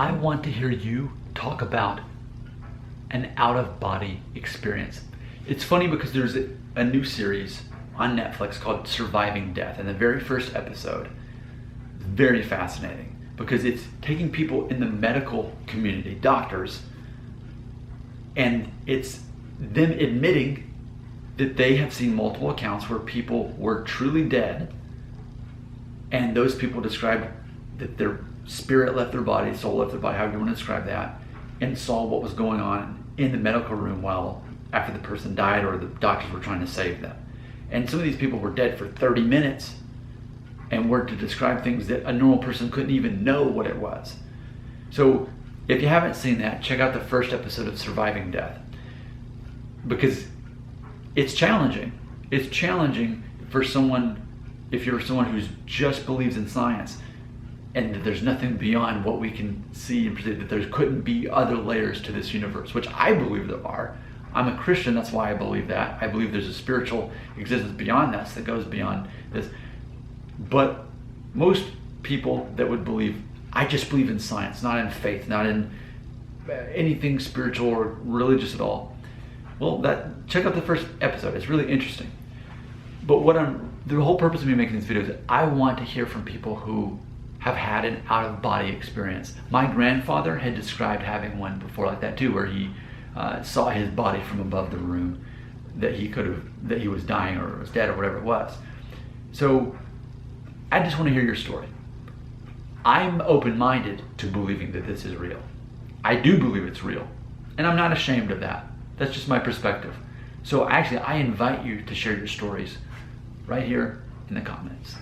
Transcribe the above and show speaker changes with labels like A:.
A: I want to hear you talk about an out-of-body experience. It's funny because there's a new series on Netflix called Surviving Death, and the very first episode is very fascinating because it's taking people in the medical community, doctors, and it's them admitting that they have seen multiple accounts where people were truly dead, and those people described that their spirit left their body, soul left their body, however you want to describe that, and saw what was going on in the medical room while after the person died or the doctors were trying to save them. And some of these people were dead for 30 minutes and were to describe things that a normal person couldn't even know what it was. So if you haven't seen that, check out the first episode of Surviving Death, because it's challenging. It's challenging for someone, if you're someone who just believes in science and that there's nothing beyond what we can see and perceive, that there couldn't be other layers to this universe, which I believe there are. I'm a Christian, that's why I believe that. I believe there's a spiritual existence beyond us that goes beyond this. But most people that would believe, I just believe in science, not in faith, not in anything spiritual or religious at all. Well, check out the first episode. It's really interesting. But the whole purpose of me making this video is that I want to hear from people who have had an out-of-body experience. My grandfather had described having one before like that too, where he saw his body from above the room, that he was dying or was dead or whatever it was. So I just want to hear your story. I'm open-minded to believing that this is real. I do believe it's real, and I'm not ashamed of that. That's just my perspective. So actually, I invite you to share your stories right here in the comments.